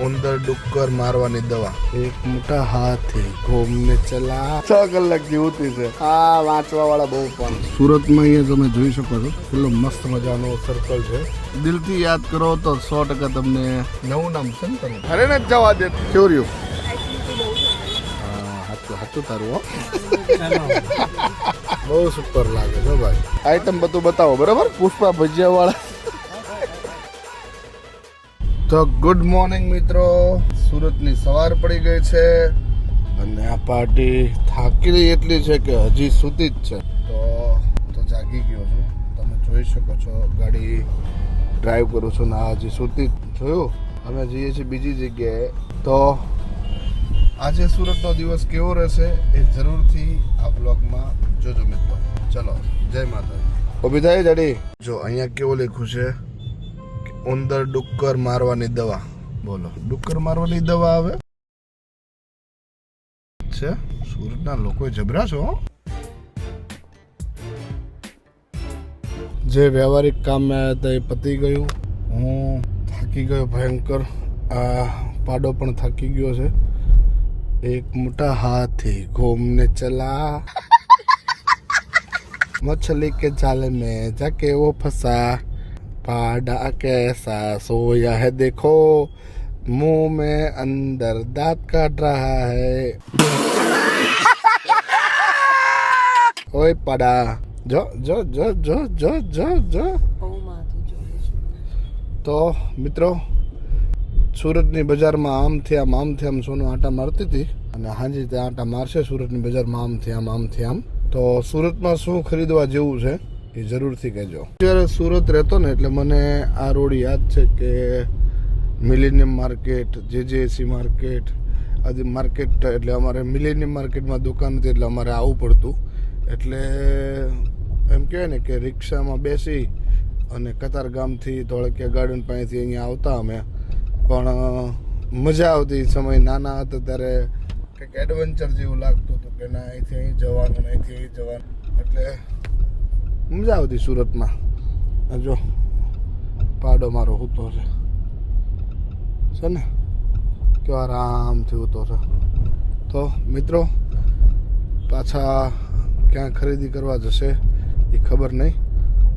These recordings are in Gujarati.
ઉંદર ડુક્કર મારવાની દવા એક મોટા હાથી ઘૂમને ચલા 6 કલાક જીવતી છે આ વાંચવા વાળા બહુ પણ સુરતમાં અહીંયા તમે જોઈ શકો છો કેટલો મસ્ત મજાનો સર્કલ છે દિલથી યાદ કરો તો 100% તમને નવું નામ છે ને તમે અરે ને જવા દે કેવું રહ્યું હાથું તારું હો બહુ સુપર લાગે છે ભાઈ આઈટમ બધું બતાવો બરાબર પુષ્પા ભજીયા વાળા તો ગુડ મોર્નિંગ મિત્રો સુરતની સવાર પડી ગઈ છે અને આ પાર્ટી થાકેલી એટલી છે કે હજી સૂતી જ છે તો જાગી ગયો છું તમે જોઈ શકો છો ગાડી ડ્રાઈવ કરું છું ને આ હજી સૂતી જોયું અમે જઈએ છીએ બીજી જગ્યાએ તો આજે સુરતનો દિવસ કેવો રહેશે એ જરૂરથી આ બ્લોગમાં જોજો મિત્રો ચલો જય માતાજી ઊભી થાય જાડી જો અહીંયા કેવું લખ્યું છે ઉંદર ડુક્કર મારવાની દવા બોલો ડુક્કર મારવાની દવા આવે છે સુરતના લોકો જબરા છો જે વ્યવહારિક કામમાં આવ્યા હતા એ પતી ગયું હું થાકી ગયો ભયંકર આ પાડો પણ થાકી ગયો છે एक मोटा हाथी घूमने चला मछली के जाल में जाके वो फंसा पाड़ा कैसा सोया है देखो मुंह में अंदर दांत काट रहा है ओए पाड़ा जो जो जो जो जो जो जो तो મિત્રો સુરતની બજારમાં આમથી આમ સોનું આંટા મારતી હતી અને હાજી ત્યાં આંટા મારશે સુરતની બજારમાં આમથી આમ તો સુરતમાં શું ખરીદવા જેવું છે એ જરૂરથી કહેજો જ્યારે સુરત રહેતો ને એટલે મને આ રોડ યાદ છે કે મિલેનિયમ માર્કેટ જેજેસી માર્કેટ આદિ માર્કેટ એટલે અમારે મિલેનિયમ માર્કેટમાં દુકાન હતી એટલે અમારે આવવું પડતું એટલે એમ કહેવાય ને કે રિક્ષામાં બેસી અને કતારગામથી ધોળકિયા ગાર્ડન પાસેથી અહીંયા આવતા અમે પણ મજા આવતી સમય નાના હતા ત્યારે કંઈક એડવેન્ચર જેવું લાગતું હતું કે ના અહીંથી અહીં જવાનું અહીંથી અહીં જવાનું એટલે મજા આવતી સુરતમાં જો પાડો મારો હૂતો છે ને કેવા આરામથી હૂતો છે તો મિત્રો પાછા ક્યાં ખરીદી કરવા જશે એ ખબર નહીં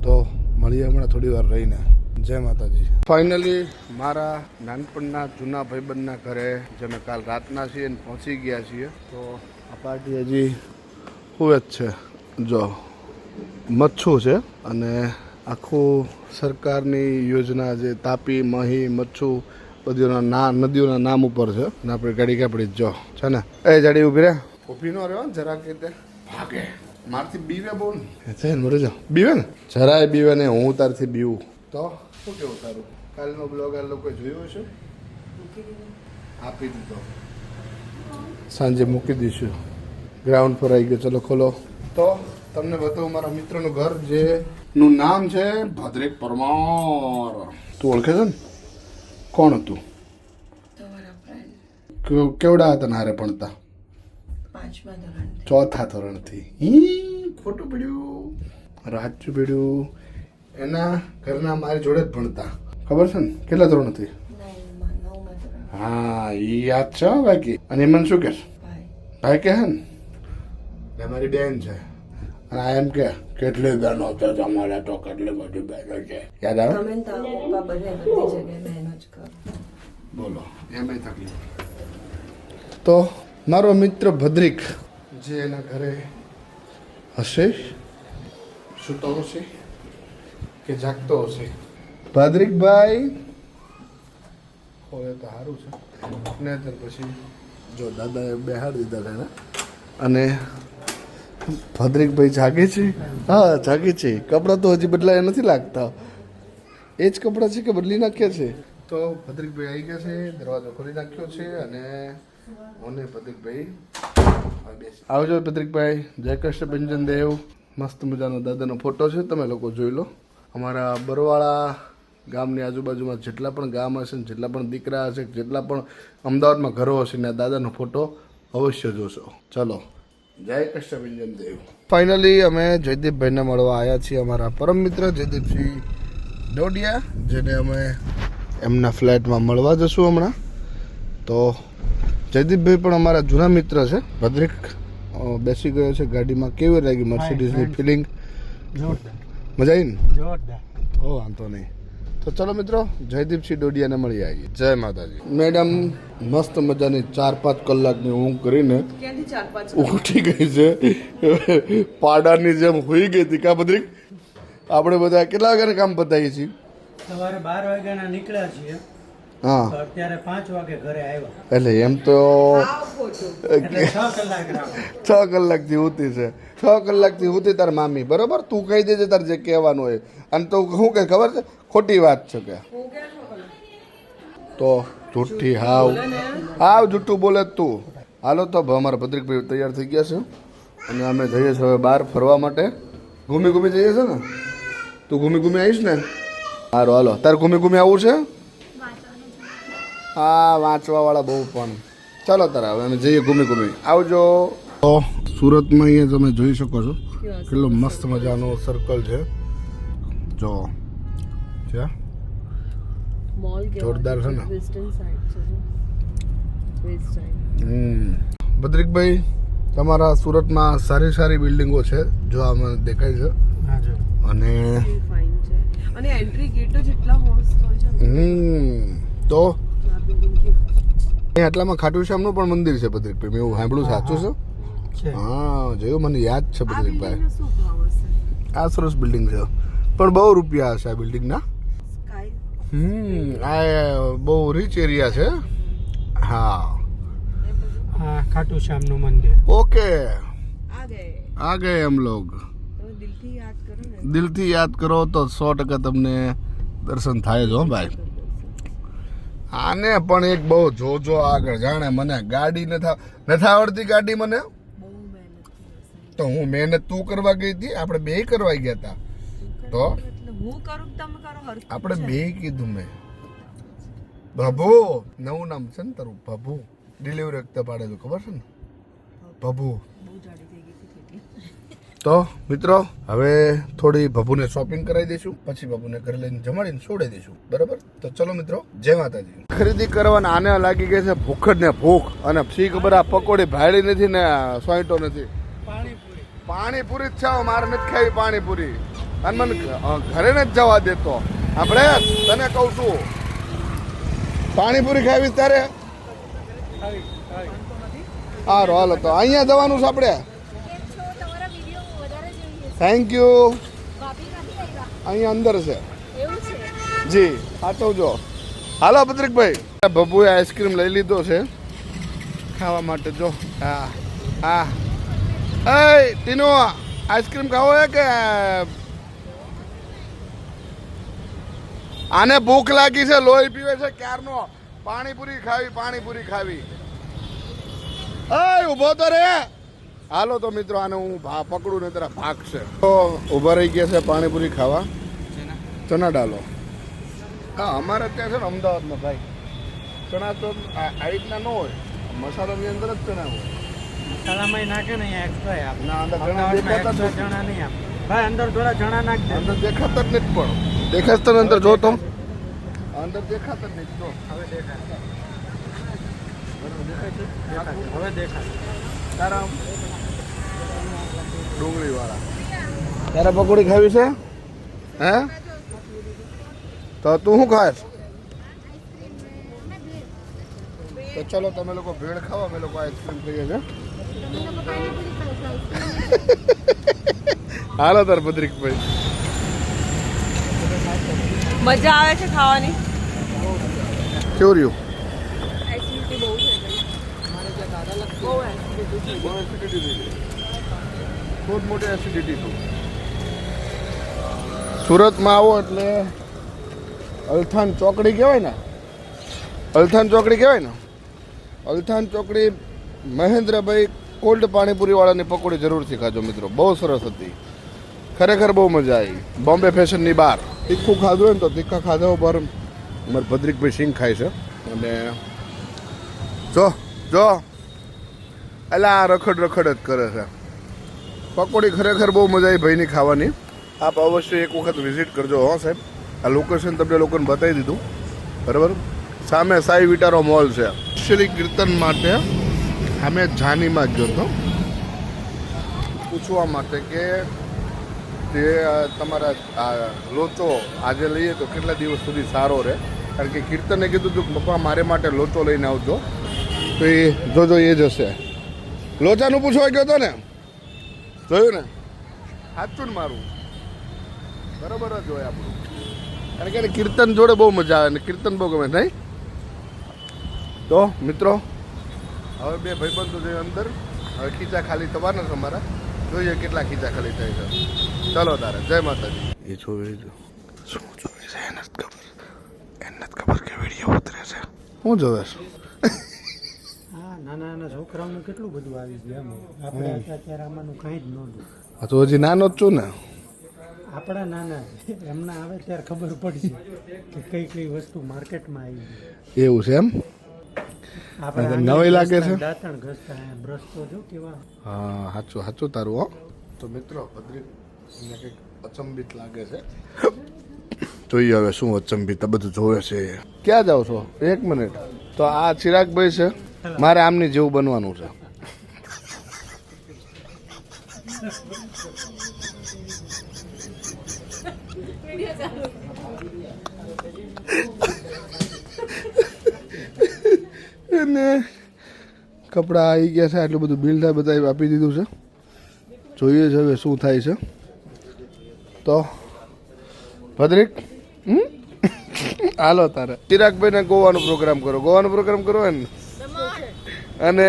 તો મળીએ હમણાં થોડી વાર રહીને જય માતાજી ફાઇનલી મારા નાનપણના જૂના ભાઈબંધના ઘરે જે અમે કાલ રાતના છીએ ને પહોંચી ગયા છીએ તો આ પાર્ટી હજી હોય જ છે જો મચ્છું છે અને આખું સરકારની યોજના જે તાપી મહી મચ્છું બધીઓના નદીઓના નામ ઉપર છે અને આપણે ગાડી કાપડી જો છે ને એ જાડી ઊભી રહે ઊભી ન રહ્યો જરા કે ભાગે મારથી બીવે બહુ ને છે ને મરે જાઓ બીવે ને જરાય બીવે ને હું તારથી બીવું તો શું કેવું તારું કાલનો બ્લોગ આ લોકોએ જોયો છે આપી દીધો સાંજે મૂકી દઈશું ગ્રાઉન્ડ પર આવી ગયો ચલો ખોલો તો તમને બતાવું મારા મિત્રનું ઘર જેનું નામ છે ભદ્રેક પરમાર તું ઓળખે છે ને કોણ હતું કેવડા હતા નારે ભણતા ચોથા ધોરણથી ખોટું પડ્યું રાચું પડ્યું એના ઘરના મારી જોડે જ ભણતા ખબર છે ને કેટલા ધોરણથી હા એ યાદ છે બાકી અને એ મને શું કે ભાઈ કે હે ને મારી બેન છે અને આ એમ કે કેટલી બહેનો છે તમારે તો કેટલી બધી બહેનો છે યાદ આવે બોલો એમ તકલીફ તો મારો મિત્ર ભદ્રિક જે એના ઘરે હશે સૂતો હશે કે જાગતો હશે ભાદ્રિકભાઈ હોય તો સારું છે ને પછી જો દાદાએ બેહાડી દીધા એને અને ભાદ્રિકભાઈ જાગે છે હા જાગે છે કપડાં તો હજી બદલાયા નથી લાગતા એ જ કપડાં છે કે બદલી નાખ્યા છે તો ભાદ્રિકભાઈ આવી ગયા છે દરવાજો ખોલી નાખ્યો છે અને મને પ્રતિકભાઈ આવજો પ્રતિકભાઈ જય કૃષ્ણ ભંજન દેવ મસ્ત મજાનો દાદાનો ફોટો છે તમે લોકો જોઈ લો અમારા બરવાળા ગામની આજુબાજુમાં જેટલા પણ ગામ હશે ને જેટલા પણ દીકરા હશે જેટલા પણ અમદાવાદમાં ઘરો હશે ને દાદાનો ફોટો અવશ્ય જોશો ચલો જય કૃષ્ણ ભંજન દેવ ફાઇનલી અમે જયદીપભાઈને મળવા આવ્યા છીએ અમારા પરમ મિત્ર જયદીપસિંહ ડોડિયા જેને અમે એમના ફ્લેટમાં મળવા જશું હમણાં તો જયદીપભાઈ પણ અમારા જૂના મિત્ર છે. ભદ્રિક બેસી ગયો છે ગાડીમાં. કેવી લાગી મર્સિડીઝની ફિલિંગ? જોરદાર, મજા આવી ને? જોરદાર. ઓ વાંધો નહીં. તો ચલો મિત્રો, જયદીપસિંહ ડોડિયાને મળી આવીએ. જય માતાજી. મેડમ મસ્ત મજાની 4-5 કલાકની ઊંઘ કરીને ઉઠી ગઈ છે. પાડાની જેમ હોઈ ગઈ હતી. કા ભદ્રિક? આપણે બધા કેટલા વાગ્યાને કામ પતાવીએ છીએ? સવારે 12 વાગ્યાના નીકળ્યા છીએ. હા, તો અત્યારે 5 વાગે ઘરે આવ્યા. એટલે એમ તો એટલે 6 કલાક રાહ. 6 કલાકથી ઉતી છે. 6 કલાકથી ઉતી તાર મામી. બરોબર, તું કહી દેજે તાર જે કહેવાનું હોય. અને તો શું કે ખબર છે, ખોટી વાત છે કે તો જૂઠી હાવ જૂઠું બોલે જ તું. હાલો તો અમારા ભદ્રિકભાઈ તૈયાર થઈ ગયા છે અને અમે જઈએ છીએ હવે બહાર ફરવા માટે. ઘૂમી જઈએ છે ને? તું ઘૂમી આવીશ ને? સારું હાલો. તારે ઘૂમી આવવું છે? હા, વાંચવાવાળા બહુ પણ. ચાલો તારા હવે અમે જઈએ ઘૂમી. આવજો. તો સુરતમાં અહીંયા તમે જોઈ શકો છો કેટલો મસ્ત મજાનો સર્કલ છે. જો છે, જોરદાર છે ને? ભદ્રિકભાઈ, તમારા સુરતમાં સારી બિલ્ડિંગો છે જો આમાં દેખાય છે. હા જો. અને એન્ટ્રી ગેટો જેટલા મસ્ત હોય છે. તો અહીં આટલામાં ખાટુ શ્યામનું પણ મંદિર છે ભદ્રિકભાઈ. મેં એવું સાંભળ્યું, સાચું છે? છે. હા, જોયું, મને યાદ છે ભદ્રિકભાઈ. શું ભાવ હશે? આ સરસ બિલ્ડિંગ છે પણ બહુ રૂપિયા હશે આ બિલ્ડિંગના. સ્કાય આ બહુ રીચ એરિયા છે. હા, હા, ખાટુ શ્યામનું મંદિર. ઓકે, આ ગયે હમ લોગ. તમે દિલથી યાદ કરો ને. દિલથી યાદ કરો તો 100% તમને દર્શન થાય જ હો ભાઈ. આને પણ એક બહુ જોજો આગળ જાણે. મને ગાડી નથી આવડતી ગાડી મને. બહુ મહેનત હશે. તો હું મહેનત તું કરવા ગઈ હતી, આપણે બે કરવા ગયા હતા. તો એટલે હું કરું તમે કરો હરખું આપણે છે. બે કીધું મેં. ભભુ નવું નામ છે ને તારું? ભભુ. ડિલિવરી વખતે પાડેલું ખબર છે ને? ભભુ. બહુ જાડી થઈ ગઈ હતી કેટલી. તો મિત્રો, હવે થોડી ભભુને શોપિંગ કરાવી દઈશું, પછી ભભુને ઘરે લઈને જમાડીને છોડી દઈશું. બરાબર? તો ચલો મિત્રો, જય માતાજી. ખરીદી કરવાના આને લાગી ગઈ છે ભૂખ જ ને ભૂખ. અને શી ખબર આ પકોડી ભાડી નથી ને સોઈટો નથી. પાણીપુરી જ છે. મારે નથી ખાવી પાણીપુરી. અને મને ઘરે નથી જવા દેતો. આપણે તને કહું છું, પાણીપુરી ખાવી તારે? હારો હાલો તો અહીંયા જવાનું છે આપણે. Thank you. અહીંયા અંદર છે જી, સાચવજો. હાલો ભદ્રિકભાઈ, ભભુએ આઈસ્ક્રીમ લઈ લીધો છે ખાવા માટે. જો હા એ ટીનો, આઈસ્ક્રીમ ખાવો હે કે? આને ભૂખ લાગી છે, લોહી પીવે છે ક્યારનો. પાણીપુરી ખાવી. એ ઊભો તો રે. હાલો તો મિત્રો, આને હું પકડું ને તરા ભાગશે. તો ઊભા રહી ગયા છે પાણીપુરી ખાવા. ચણા ડાલો. હા, અમારે ત્યાં છે ને અમદાવાદમાં ભાઈ ચણા તો આ રીતના ન હોય. મસાલાની અંદર જ ચણા હોય. મસાલામાં નાખે ને અહીંયા એક્સ્ટ્રા આપે. ના, અંદર ચણા દેખાતા જ નથી. ચણા નહીં આપે ભાઈ. અંદર થોડા ચણા નાખ દે. અંદર દેખાતા જ નથી. પણ દેખાશ તો અંદર જો તો અંદર દેખાતા જ નથી. જો હવે દેખાય. હવે દેખાય. તારા ડુંગળી વાળા તારા પકોડી ખાવી છે હે? તો તું શું ખાશ? તો ચલો, તમે લોકો ભેળ ખાવા, અમે લોકો આઈસ્ક્રીમ ખાઈએ છે. હાલો તાર ભદ્રિકભાઈ. મજા આવે છે ખાવાની. કેવું રહ્યું? એસિડિટી બહુ છે. બહુ એસિડિટી. બહુ મોટી એસિડિટી છું. સુરતમાં આવો એટલે અલથાણ ચોકડી કહેવાય ને? અલથાણ ચોકડી મહેન્દ્રભાઈ કોલ્ડ પાણીપુરીવાળાની પકોડી જરૂરથી ખાજો મિત્રો. બહુ સરસ હતી, ખરેખર બહુ મજા આવી. બોમ્બે ફેશનની બહાર તીખું ખાધું હોય ને તો તીખા ખાધા ઉપર અમારે ભદ્રિકભાઈ સિંગ ખાય છે. અને જો એલા રખડ જ કરે છે. પકોડી ખરેખર બહુ મજા આવી ભાઈની ખાવાની. આપ અવશ્ય એક વખત વિઝિટ કરજો હો સાહેબ. આ લોકેશન તમને લોકોને બતાવી દીધું, બરાબર? સામે સાઈ વિટારો મોલ છે. સ્પેશિયલી કીર્તન માટે અમે જાનીમાં જ ગયો હતો પૂછવા માટે કે તે તમારા આ લોચો આજે લઈએ તો કેટલા દિવસ સુધી સારો રહે. કારણ કે કીર્તને કીધું હતું કે પપ્પા મારે માટે લોચો લઈને આવજો. તો એ જોજો એ જ હશે. લોચાનું પૂછવા ગયો હતો ને, જોયું ને, સાચું ને મારું બરાબર જ હોય આપણું. કારણ કે એને કીર્તન જોડે બહુ મજા આવે ને કીર્તન બહુ ગમે નહીં. તો મિત્રો હવે બે ભાઈબંધો જોઈએ અંદર. હવે ખીચા ખાલી થવાના છે અમારા. જોઈએ કેટલા ખીચા ખાલી થાય છે. ચાલો તારે જય માતાજી. એ જોવે શું જોવે છે એને જ ખબર. એને જ ખબર કે વિડીયો ઉતરે છે. શું જોવે છે? હા, નાના નાના છોકરાઓનું કેટલું બધું આવી ગયું એમ. આપણે અત્યારે આમાંનું કાંઈ જ નહોતું. આ તો હજી નાનો જ છું ને. આપણા નાના એમના આવે ત્યારે ખબર પડી કે કઈ કઈ વસ્તુ માર્કેટમાં આવી ગઈ. એવું છે એમ. આપણે નવાઈ લાગે છે. દાંતણ ઘસતા બ્રશ તો જો કેવા. હા સાચું સાચું તારું. હો તો મિત્રો ભદ્રિક એને કંઈક અચંબિત લાગે છે. જોઈએ હવે શું અચંબિત આ બધું જોવે છે. ક્યાં જાઓ છો? 1 મિનિટ. તો આ ચિરાગભાઈ છે. મારે આમની જેવું બનવાનું છે. અને કપડાં આવી ગયા છે. આટલું બધું બિલ થાય બધા આપી દીધું છે. જોઈએ છે હવે શું થાય છે. તો ભદ્રિક હાલો તારે ચિરાગભાઈને ગોવાનો પ્રોગ્રામ કરો. ગોવાનો પ્રોગ્રામ કરો ને. અને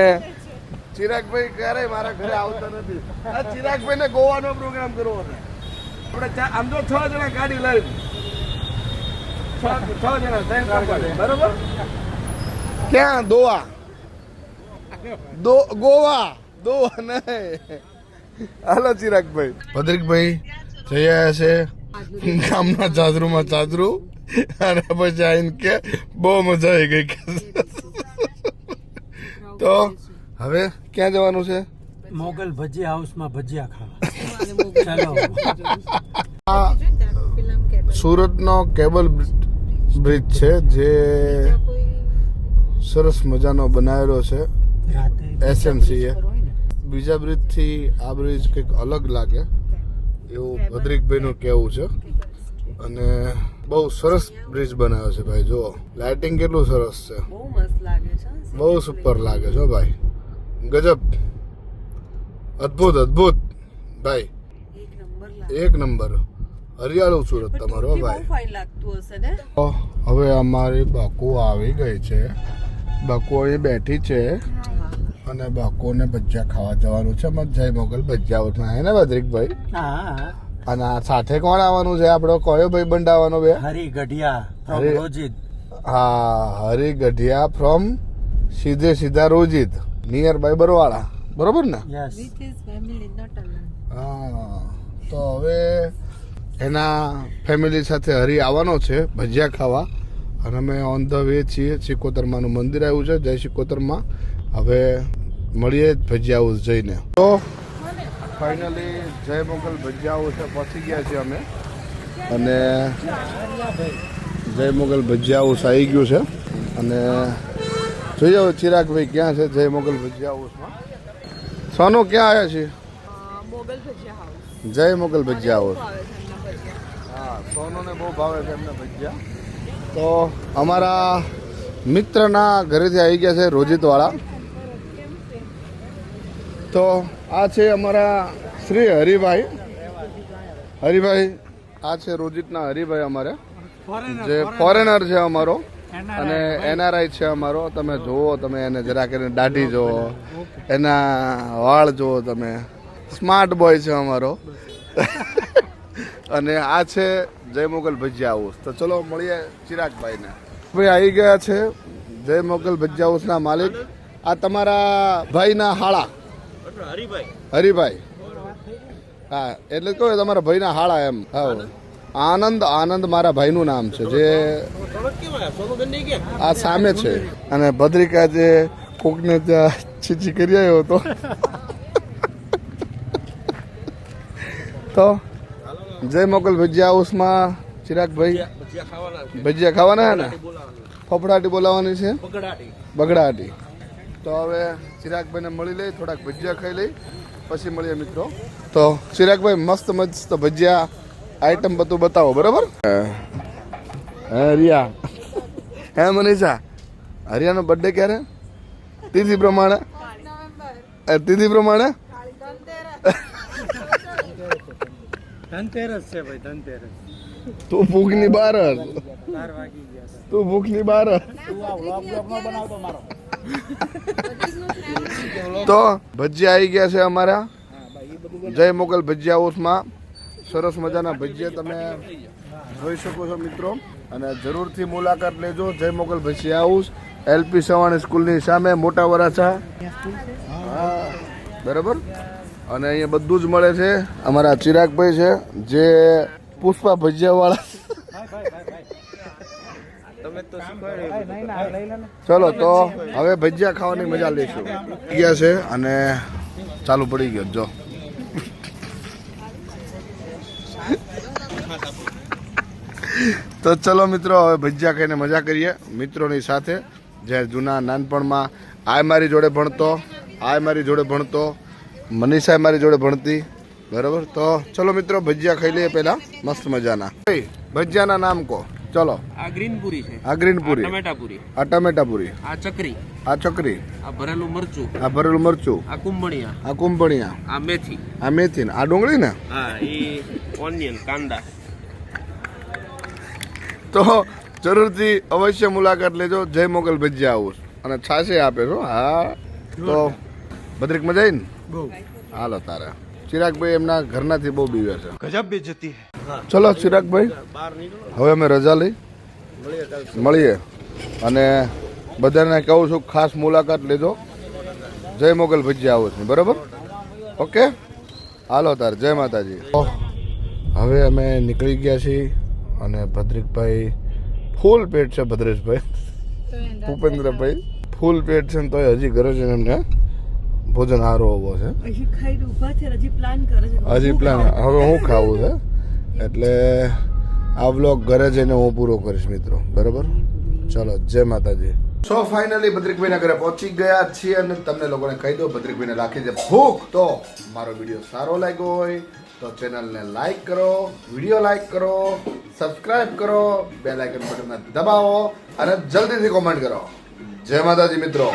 ચિરાગભાઈ ક્યારેય મારા ઘરે આવતા નથી. આ ચિરાગભાઈને ગોવાનો પ્રોગ્રામ કરવો છે. આપણે આમ તો 6 જણા ગાડી લઈ 6 જણા બરોબર. ક્યાં? દોવા ગોવા દોવા નહીં. હાલો ચિરાગભાઈ. ભદ્રિકભાઈ જઈ આવ્યા છે ગામના ચાદરુમાં ચાદરું. અને પછી આવીને કે બહુ મજા આવી ગઈ. તો હવે ક્યાં જવાનું છે? મોગલ ભજીયા હાઉસમાં ભજીયા ખાવા. ચાલો. આ સુરતનો કેબલ બ્રિજ છે જે સરસ મજાનો બનાવેલો છે એસએમસીએ. બીજા બ્રિજથી આ બ્રિજ કંઈક અલગ લાગે એવું ભદ્રિકભાઈનું કહેવું છે. અને બહુ સરસ બ્રિજ બનાવ્યો છે ભાઈ. જુઓ લાઇટિંગ કેટલું સરસ છે. બહુ મસ્ત લાગે છે. બહુ સુપર લાગે છે ભાઈ. ગજબ, અદ્ભુત અદ્ભુત ભાઈ. એક નંબર હરિયાળું સુરત તમારો ભાઈ. ફાઇન લાગતું હશે ને. તો હવે અમારી બાકુ આવી ગઈ છે. બાકુ અહીં બેઠી છે અને બાકુને ભજીયા ખાવા જવાનું છે. અમારે જય મોગલ ભજીયા હાઉસમાં હે ને ભદ્રિકભાઈ? હા. અને આ સાથે કોણ આવવાનું છે? આપણો કયો ભાઈ બંધ આવવાનો? બે હરી ગઢિયા from હરી- રોજિદ. હા, હરી ગઢિયા ફ્રોમ સીધા રોજિદ નિયર બાય બરવાળા. બરોબર ને? Yes. With his family, not alone. હા. તો હવે એના ફેમિલી સાથે હરી આવવાનો છે ભજીયા ખાવા. અને અમે ઓન ધ વે છીએ. સિકોતરમાનું મંદિર આવ્યું છે, જય સિકોતરમાં. હવે મળીએ ભજીયા હાઉસ જઈને. તો ફાઇનલી જય મોગલ ભજીયા હાઉસે પહોંચી ગયા છીએ અમે. અને જય મોગલ ભજીયા હાઉસ આવી ગયું છે. અને જોઈએ હવે ચિરાગભાઈ ક્યાં છે જય મોગલ ભજીયા હાઉસમાં. સોનું ક્યાં આવ્યા છીએ? મોગલ ભજીયા હાઉસ. જય મોગલ ભજીયા હાઉસ. આવે છે એમના ભજીયા. હા, સોનુને બહુ ભાવે છે એમને ભજીયા. તો અમારા મિત્રના ઘરેથી આવી ગયા છે રોજિતવાળા. તો આ છે અમારા શ્રી હરિભાઈ. હરિભાઈ આ છે રોજિતના હરિભાઈ અમારે, જે ફોરેનર છે અમારો અને એનઆરઆઈ છે અમારો. તમે જુઓ, તમે એને જરાક એને દાઢી જુઓ, એના વાળ જુઓ, તમે સ્માર્ટ બોય છે અમારો. અને આ છે જય મોગલ ભજીયા હાઉસ. તો ચલો મળીએ ચિરાગભાઈને. ભાઈ આવી ગયા છે જય મોગલ ભજીયા હાઉસના માલિક. આ તમારા ભાઈના હાળા હરિભાઈ. હા, એટલે કહો તમારા ભાઈના હાળા એમ. હા, આનંદ આનંદ મારા ભાઈનું નામ છે, જે આ સામે છે. અને ભદ્રિકા જે કોકને ત્યાં છીછી કરી આવ્યો હતો. તો જય મોગલ ભજીયા હાઉસમાં ચિરાગભાઈ ભજીયા ખાવાના હે ને? ફફડાટી બોલાવવાની છે બગડાટી. બગડાટી. તો હવે ચિરાગભાઈને મળી લઈ, થોડાક ભજીયા ખાઈ લઈ, પછી મળીએ મિત્રો. તો ચિરાગભાઈ મસ્ત મસ્ત ભજીયા આઈટમ બધું બતાવો, બરાબર? હે રિયા, હે મનીષા, હરિયાનો બર્થડે ક્યારે? તિથિ પ્રમાણે? તિથિ પ્રમાણે ધનતેરસ છે ભાઈ, ધનતેરસ. તું ભૂખની બહાર જ. 4 વાગી ગયા. તું ભૂખની બહાર જ. તો ભજીયા આવી ગયા છે અમારા જય મોગલ ભજીયા હાઉસમાં. સરસ મજાના ભજીયા તમે જોઈ શકો છો મિત્રો, અને જરૂરથી મુલાકાત લેજો. જય મોગલ ભજીયા હાઉસ, એલપી સવાણી સ્કૂલની સામે, મોટા વરાછા. હા બરાબર. અને અહીંયા બધું જ મળે છે. અમારા ચિરાગભાઈ છે જે પુષ્પા ભજીયાવાળા. ચલો તો હવે ભજીયા ખાવાની મજા લઈશું. ગયા છે અને ચાલુ પડી ગયો જો. તો ચલો મિત્રો હવે ભજીયા ખાઈને મજા કરીએ મિત્રોની સાથે. જે જૂના નાનપણમાં આ મારી જોડે ભણતો, આ મારી જોડે ભણતો, મનીષા મારી જોડે ભણતી, બરાબર. તો ચલો મિત્રો ભજીયા ખાઈ લઈએ પહેલા મસ્ત મજાના. ભજીયાના નામ કહો. ચલો. આ ગ્રીન પૂરી છે, આ ગ્રીન પૂરી, ટમેટા પૂરી, આ ટમેટા પૂરી, આ ચકરી, આ ચકરી, આ ભરેલું મરચું, આ ભરેલું મરચું, આ કુંભણિયા, આ કુંભણિયા, આ મેથી, આ મેથી, આ ડુંગળી ને. હા એ ઓનિયન કાંદા. તો જરૂરથી અવશ્ય મુલાકાત લેજો જય મોગલ ભજીયા હાઉસ. અને છાશે આપે છો. હા તો બદ્રિક મજા આવી ને? બહુ. હાલો તારે. ચિરાગભાઈ એમના ઘરનાથી બહુ બીવે છે. ગજબ બેજતી. ચલો ચિરાગભાઈ, હવે અમે રજા લઈ મળીએ. અને બધાને કહું છું ખાસ મુલાકાત લેજો જય મોગલ ભજીયા હાઉસની, બરાબર? ઓકે હાલો તાર. જય માતાજી. હવે અમે નીકળી ગયા છીએ અને ભદ્રિકભાઈ ફૂલ પેટ છે. ભદ્રેશભાઈ, ભૂપેન્દ્રભાઈ ફૂલ પેટ છે ને તોય હજી ઘરે જઈને એમને ભોજન હારો હોવો છે. હજી ખાઈને ઊભા છે, હજી પ્લાન કરે છે. હજી પ્લાન હવે હું ખાવું છે, એટલે આ વ્લોગ ઘરે જઈને હું પૂરો કરીશ મિત્રો, બરાબર? ચલો જય માતાજી. સો ફાઇનલી ભદ્રિકભાઈના ઘરે પહોંચી ગયા છીએ અને તમને લોકોને કહી દો ભદ્રિકભાઈને રાખી છે ભૂખ. તો મારો વિડીયો સારો લાગ્યો હોય તો ચેનલને લાઈક કરો, વિડીયો લાઈક કરો, સબસ્ક્રાઇબ કરો, બેલ આઇકન બટન દબાવો અને જલ્દીથી કોમેન્ટ કરો. જય માતાજી મિત્રો.